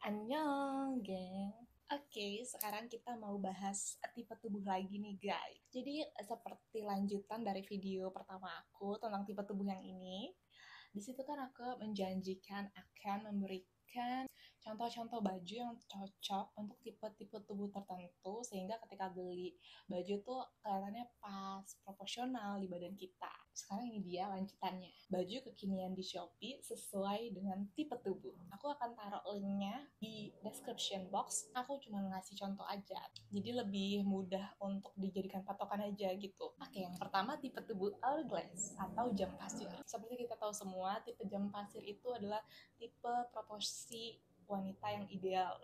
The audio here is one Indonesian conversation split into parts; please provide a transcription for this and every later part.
Annyeong, geng. Oke, sekarang kita mau bahas tipe tubuh lagi nih, guys. Jadi, seperti lanjutan dari video pertama aku tentang tipe tubuh yang ini, di situ kan aku menjanjikan akan memberikan contoh-contoh baju yang cocok untuk tipe-tipe tubuh tertentu sehingga ketika beli baju tuh kelihatannya pas, proporsional di badan kita. Sekarang ini dia lanjutannya. Baju kekinian di Shopee sesuai dengan tipe tubuh. Aku akan taruh linknya di description box. Aku cuma ngasih contoh aja. Jadi lebih mudah untuk dijadikan patokan aja gitu. Oke, yang pertama tipe tubuh hourglass atau jam pasir. Seperti kita tahu semua, tipe jam pasir itu adalah tipe proporsi wanita yang ideal.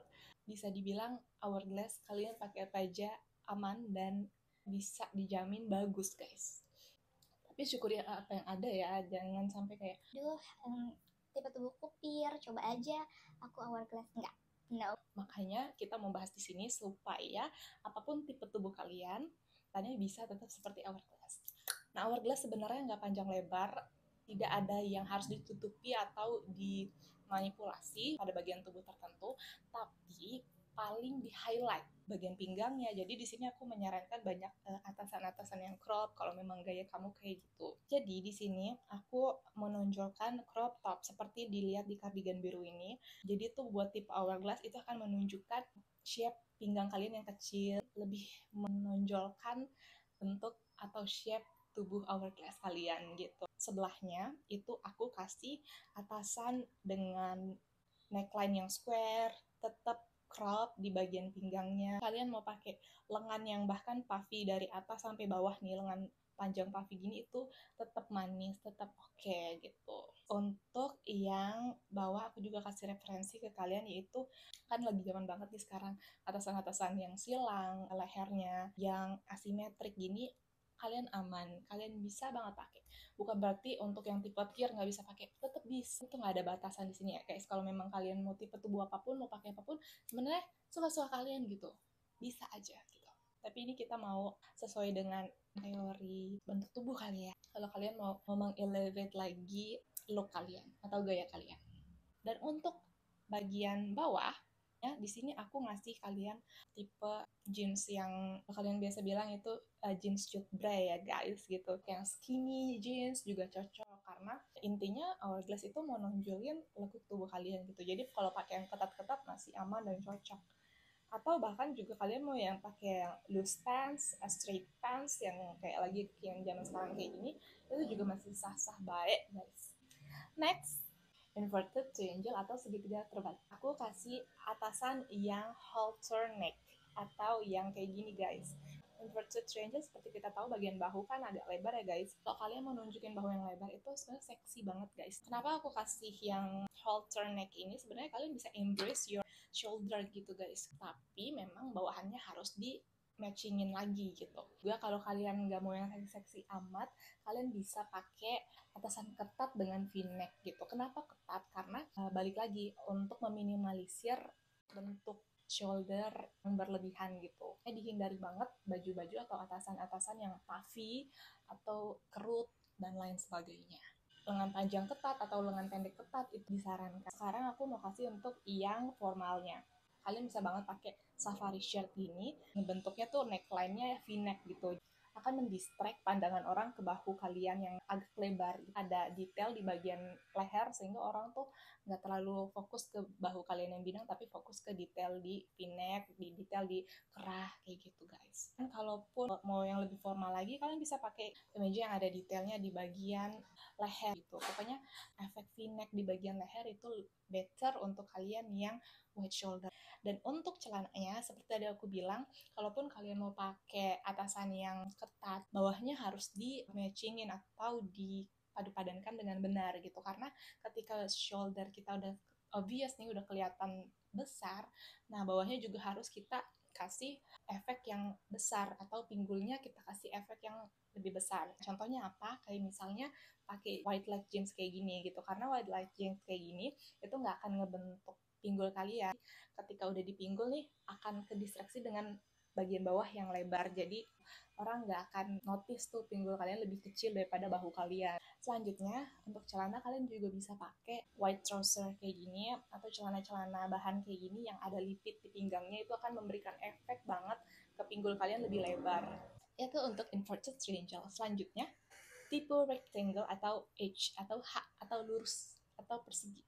Bisa dibilang hourglass, kalian pakai apa aja aman dan bisa dijamin bagus, guys. Tapi syukuri apa yang ada ya, jangan sampai kayak Tipe tubuhku pir, coba aja aku hourglass. Enggak, no. Makanya kita membahas di sini supaya apapun tipe tubuh kalian, kalian bisa tetap seperti hourglass. Nah, hourglass sebenarnya nggak panjang lebar, tidak ada yang harus ditutupi atau dimanipulasi pada bagian tubuh tertentu, tapi paling di highlight bagian pinggangnya. Jadi di sini aku menyarankan banyak atasan-atasan yang crop kalau memang gaya kamu kayak gitu. Jadi di sini aku menonjolkan crop top seperti dilihat di cardigan biru ini. Jadi tuh buat tipe hourglass itu akan menunjukkan shape pinggang kalian yang kecil, lebih menonjolkan bentuk atau shape tubuh hourglass kalian gitu. Sebelahnya itu aku kasih atasan dengan neckline yang square, tetap crop di bagian pinggangnya. Kalian mau pakai lengan yang bahkan puffy dari atas sampai bawah nih, lengan panjang puffy gini itu tetap manis, tetap oke gitu. Untuk yang bawah aku juga kasih referensi ke kalian yaitu kan lagi zaman banget nih sekarang atasan-atasan yang silang, lehernya yang asimetrik gini kalian aman, kalian bisa banget pakai. Bukan berarti untuk yang tipe tier nggak bisa pakai, tetap bisa. Itu nggak ada batasan di sini ya, guys. Kalau memang kalian mau tipe tubuh apapun, mau pakai apapun, sebenarnya suka-suka kalian gitu, bisa aja gitu. Tapi ini kita mau sesuai dengan teori bentuk tubuh kali ya. Kalau kalian mau elevate lagi look kalian atau gaya kalian. Dan untuk bagian bawah, ya di sini aku ngasih kalian tipe jeans yang kalian biasa bilang itu jeans cutbray ya guys gitu. Yang skinny jeans juga cocok karena intinya hourglass itu mau nonjolin lekuk tubuh kalian gitu. Jadi kalau pakai yang ketat-ketat masih aman dan cocok. Atau bahkan juga kalian mau yang pakai yang loose pants, straight pants yang kayak lagi yang zaman sekarang kayak gini, itu juga masih sah-sah baik guys. Next, inverted triangle atau segitiga terbalik. Aku kasih atasan yang halter neck atau yang kayak gini guys. Inverted triangle seperti kita tahu bagian bahu kan agak lebar ya guys. Kalau kalian mau nunjukin bahu yang lebar itu sebenarnya seksi banget guys. Kenapa aku kasih yang halter neck ini? Sebenarnya kalian bisa embrace your shoulder gitu guys. Tapi memang bawahannya harus di matchingin lagi gitu. Juga kalau kalian nggak mau yang seksi amat, kalian bisa pakai atasan ketat dengan v-neck gitu. Kenapa ketat? Karena balik lagi untuk meminimalisir bentuk shoulder yang berlebihan gitu. Dihindari banget baju-baju atau atasan-atasan yang puffy atau kerut dan lain sebagainya. Lengan panjang ketat atau lengan pendek ketat itu disarankan. Sekarang aku mau kasih untuk yang formalnya. Kalian bisa banget pakai safari shirt ini, bentuknya tuh neckline-nya v-neck gitu, akan mendistract pandangan orang ke bahu kalian yang agak lebar. Ada detail di bagian leher sehingga orang tuh nggak terlalu fokus ke bahu kalian yang bidang, tapi fokus ke detail di v-neck, di detail di kerah kayak gitu guys. Dan kalaupun mau yang lebih formal lagi, kalian bisa pakai kemeja yang ada detailnya di bagian leher gitu. Pokoknya efek v-neck di bagian leher itu better untuk kalian yang wide shoulder. Dan untuk celananya, seperti tadi aku bilang, kalaupun kalian mau pakai atasan yang ketat, bawahnya harus di matchingin atau dipadu-padankan dengan benar gitu. Karena ketika shoulder kita udah obvious nih, udah kelihatan besar, nah bawahnya juga harus kita kasih efek yang besar atau pinggulnya kita kasih efek yang lebih besar. Contohnya apa? Kayak misalnya pakai white leg jeans kayak gini gitu. Karena white leg jeans kayak gini itu nggak akan ngebentuk pinggul kalian. Ketika udah di pinggul nih akan kedistraksi dengan bagian bawah yang lebar, jadi orang nggak akan notice tuh pinggul kalian lebih kecil daripada bahu kalian. Selanjutnya, untuk celana kalian juga bisa pakai white trouser kayak gini, atau celana-celana bahan kayak gini yang ada lipit di pinggangnya, itu akan memberikan efek banget ke pinggul kalian lebih lebar. Itu untuk inverted triangle. Selanjutnya, tipe rectangle atau H atau H atau lurus atau persegi.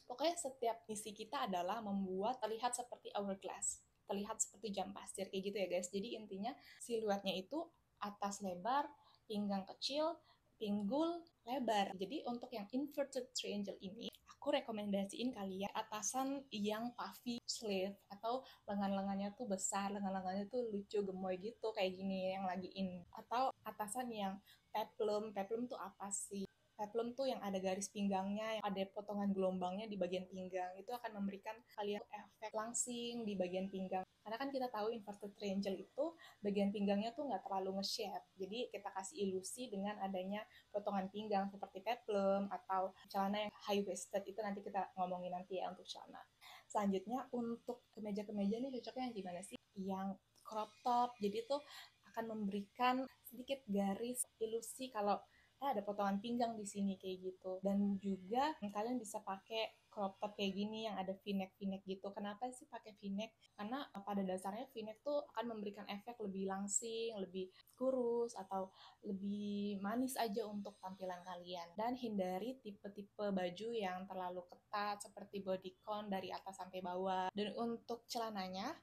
Pokoknya setiap misi kita adalah membuat terlihat seperti hourglass, terlihat seperti jam pasir kayak gitu ya guys. Jadi intinya siluetnya itu atas lebar, pinggang kecil, pinggul lebar. Jadi untuk yang inverted triangle ini, aku rekomendasiin kalian atasan yang puffy sleeve atau lengan-lengannya tuh besar, lengan-lengannya tuh lucu gemoy gitu kayak gini yang lagi in. Atau atasan yang peplum. Peplum tuh apa sih? Peplum tuh yang ada garis pinggangnya, yang ada potongan gelombangnya di bagian pinggang. Itu akan memberikan kalian efek langsing di bagian pinggang. Karena kan kita tahu inverted triangle itu bagian pinggangnya tuh nggak terlalu nge-shape. Jadi kita kasih ilusi dengan adanya potongan pinggang seperti peplum atau celana yang high-waisted. Itu nanti kita ngomongin nanti ya untuk celana. Selanjutnya untuk kemeja-kemeja nih cocoknya yang gimana sih? Yang crop top. Jadi tuh akan memberikan sedikit garis ilusi kalau ada potongan pinggang di sini kayak gitu. Dan juga kalian bisa pakai crop top kayak gini yang ada v-neck gitu. Kenapa sih pakai v-neck? Karena pada dasarnya v-neck tuh akan memberikan efek lebih langsing, lebih kurus atau lebih manis aja untuk tampilan kalian. Dan hindari tipe-tipe baju yang terlalu ketat seperti bodycon dari atas sampai bawah. Dan untuk celananya,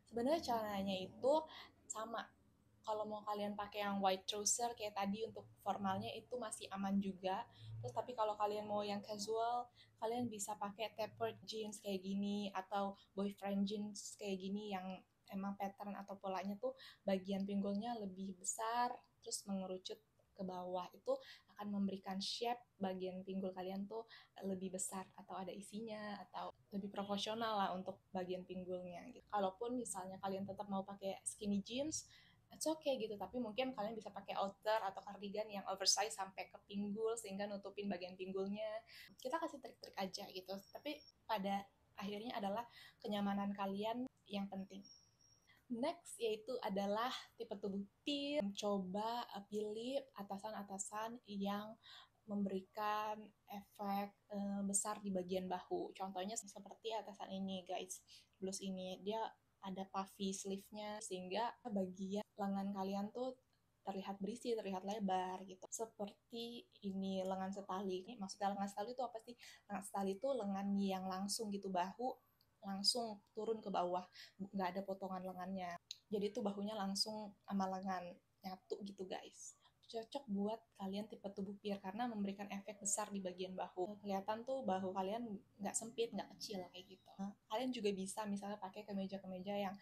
sebenarnya celananya itu sama. Kalau mau kalian pakai yang white trouser kayak tadi untuk formalnya itu masih aman juga. Terus tapi kalau kalian mau yang casual, kalian bisa pakai tapered jeans kayak gini atau boyfriend jeans kayak gini yang emang pattern atau polanya tuh bagian pinggulnya lebih besar terus mengerucut ke bawah. Itu akan memberikan shape bagian pinggul kalian tuh lebih besar atau ada isinya atau lebih proporsional lah untuk bagian pinggulnya gitu. Kalaupun misalnya kalian tetap mau pakai skinny jeans, it's okay gitu, tapi mungkin kalian bisa pakai outer atau cardigan yang oversize sampai ke pinggul sehingga nutupin bagian pinggulnya. Kita kasih trik-trik aja gitu, tapi pada akhirnya adalah kenyamanan kalian yang penting. Next yaitu adalah tipe tubuh peer. Coba pilih atasan-atasan yang memberikan efek besar di bagian bahu. Contohnya seperti atasan ini guys, blus ini dia ada puffy sleeve-nya sehingga bagian lengan kalian tuh terlihat berisi, terlihat lebar gitu. Seperti ini lengan setali. Ini maksudnya lengan setali itu apa sih? Lengan setali itu lengan yang langsung gitu, bahu langsung turun ke bawah, nggak ada potongan lengannya. Jadi tuh bahunya langsung sama lengan nyatu gitu guys. Cocok buat kalian tipe tubuh peer karena memberikan efek besar di bagian bahu. Kelihatan tuh bahu kalian nggak sempit, nggak kecil kayak gitu. Kalian juga bisa misalnya pakai kemeja-kemeja yang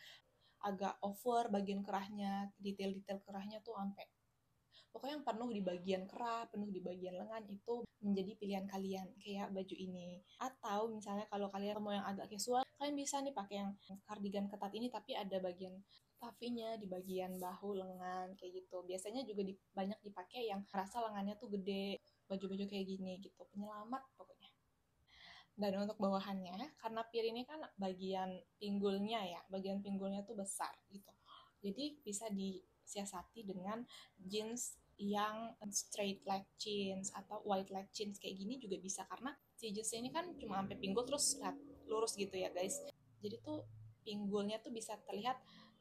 agak over bagian kerahnya, detail-detail kerahnya tuh sampai pokoknya yang penuh di bagian kerah, penuh di bagian lengan itu menjadi pilihan kalian kayak baju ini. Atau misalnya kalau kalian mau yang agak casual, kalian bisa nih pakai yang cardigan ketat ini tapi ada bagian puffy-nya di bagian bahu, lengan kayak gitu. Biasanya juga banyak dipakai yang rasa lengannya tuh gede, baju-baju kayak gini gitu. Penyelamat pokoknya. Dan untuk bawahannya, karena pir ini kan bagian pinggulnya ya, bagian pinggulnya tuh besar gitu. Jadi bisa disiasati dengan jeans yang straight leg jeans atau wide leg jeans kayak gini juga bisa karena si jeans ini kan cuma sampai pinggul terus lurus gitu ya guys. Jadi tuh pinggulnya tuh bisa terlihat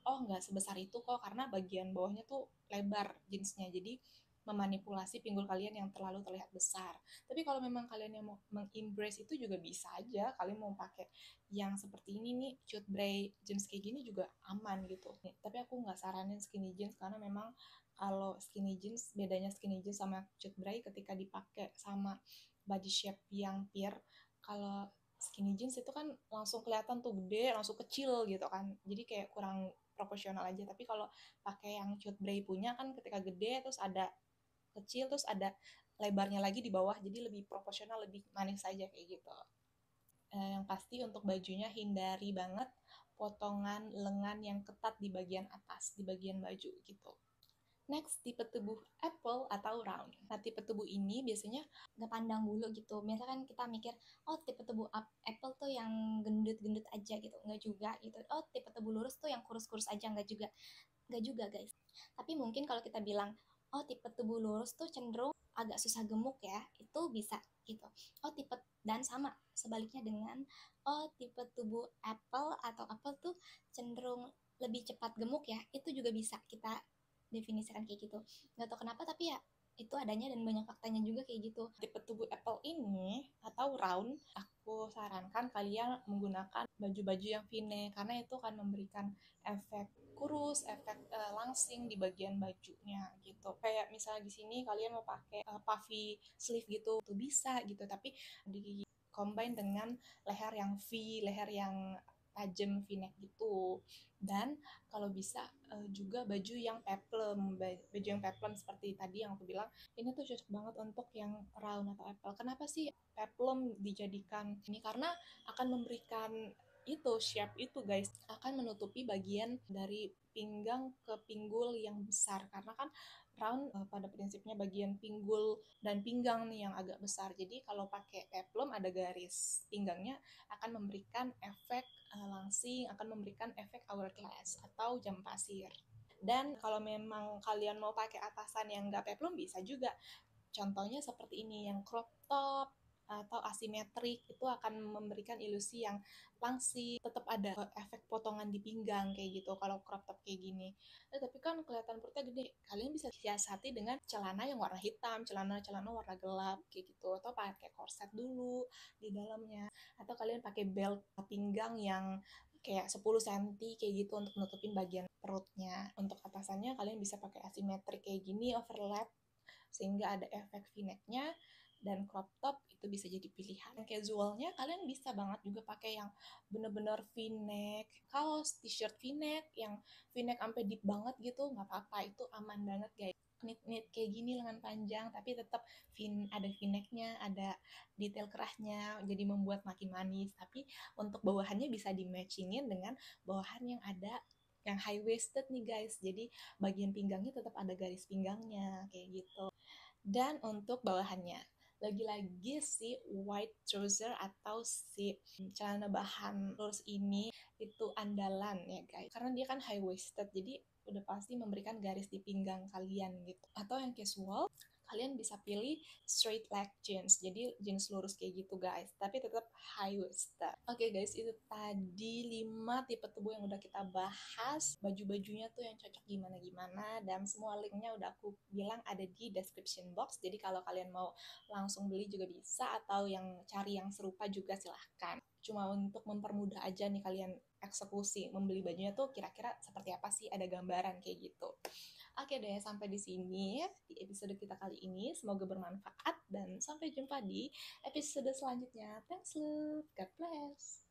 oh nggak sebesar itu kok karena bagian bawahnya tuh lebar jeansnya. Jadi memanipulasi pinggul kalian yang terlalu terlihat besar. Tapi kalau memang kalian yang mau mengembrace itu juga bisa aja. Kalian mau pakai yang seperti ini nih, cut bray jeans kayak gini juga aman gitu. Tapi aku nggak saranin skinny jeans karena memang kalau skinny jeans, bedanya skinny jeans sama cut bray ketika dipakai sama body shape yang peer, kalau skinny jeans itu kan langsung kelihatan tuh gede, langsung kecil gitu kan. Jadi kayak kurang proporsional aja. Tapi kalau pakai yang cut bray punya kan ketika gede terus ada kecil terus ada lebarnya lagi di bawah jadi lebih proporsional lebih manis saja kayak gitu. Yang pasti untuk bajunya hindari banget potongan lengan yang ketat di bagian atas di bagian baju gitu. Next, tipe tubuh apple atau round. Nah, tipe tubuh ini biasanya nggak pandang bulu gitu. Misalkan kita mikir, oh tipe tubuh apple tuh yang gendut-gendut aja gitu, nggak juga gitu. Oh tipe tubuh lurus tuh yang kurus-kurus aja, nggak juga guys. Tapi mungkin kalau kita bilang, oh tipe tubuh lurus tuh cenderung agak susah gemuk ya, itu bisa gitu. Oh tipe, dan sama sebaliknya dengan, oh tipe tubuh apple atau apple tuh cenderung lebih cepat gemuk ya, itu juga bisa kita definisikan kayak gitu. Nggak tahu kenapa tapi ya itu adanya dan banyak faktanya juga kayak gitu. Tipe tubuh apple ini atau round, aku sarankan kalian menggunakan baju-baju yang V-neck karena itu akan memberikan efek kurus, efek langsing di bagian bajunya gitu. Kayak misalnya di sini kalian mau pakai puffy sleeve gitu, tuh bisa gitu, tapi di combine dengan leher yang V, leher yang tajam V-neck gitu. Dan kalau bisa juga baju yang peplum seperti tadi yang aku bilang, ini tuh cocok banget untuk yang round atau apple. Kenapa sih peplum dijadikan ini? Karena akan memberikan itu shape itu guys, akan menutupi bagian dari pinggang ke pinggul yang besar, karena kan round pada prinsipnya bagian pinggul dan pinggang nih yang agak besar. Jadi kalau pakai peplum ada garis pinggangnya akan memberikan efek langsing, akan memberikan efek hourglass atau jam pasir. Dan kalau memang kalian mau pakai atasan yang nggak peplum bisa juga. Contohnya seperti ini, yang crop top atau asimetrik itu akan memberikan ilusi yang langsing, tetap ada efek potongan di pinggang kayak gitu kalau crop top kayak gini. Tapi kan kelihatan perutnya gede, kalian bisa siasati dengan celana yang warna hitam, celana warna gelap kayak gitu, atau pakai korset dulu di dalamnya, atau kalian pakai belt pinggang yang kayak 10 cm kayak gitu untuk nutupin bagian perutnya. Untuk atasannya kalian bisa pakai asimetrik kayak gini, overlap sehingga ada efek v-neck-nya, dan crop top itu bisa jadi pilihan. Casualnya kalian bisa banget juga pakai yang bener-bener v-neck, kaos, t-shirt v-neck, yang v-neck sampai deep banget gitu, nggak apa-apa, itu aman banget guys. Knit kayak gini lengan panjang tapi tetap ada v-necknya, ada detail kerahnya, jadi membuat makin manis. Tapi untuk bawahannya bisa di matchingin dengan bawahan yang ada yang high waisted nih guys, jadi bagian pinggangnya tetap ada garis pinggangnya kayak gitu. Dan untuk bawahannya, lagi-lagi si white trouser atau si celana bahan lurus ini itu andalan ya guys, karena dia kan high waisted, jadi udah pasti memberikan garis di pinggang kalian gitu. Atau yang casual, kalian bisa pilih straight leg jeans, jadi jeans lurus kayak gitu guys, tapi tetap high waisted. Oke guys, itu tadi 5 tipe tubuh yang udah kita bahas, baju-bajunya tuh yang cocok gimana-gimana, dan semua linknya udah aku bilang ada di description box, jadi kalau kalian mau langsung beli juga bisa, atau yang cari yang serupa juga silahkan. Cuma untuk mempermudah aja nih kalian eksekusi membeli bajunya tuh kira-kira seperti apa sih, ada gambaran kayak gitu. Oke deh, sampai di sini di episode kita kali ini. Semoga bermanfaat dan sampai jumpa di episode selanjutnya. Thanks, love. God bless.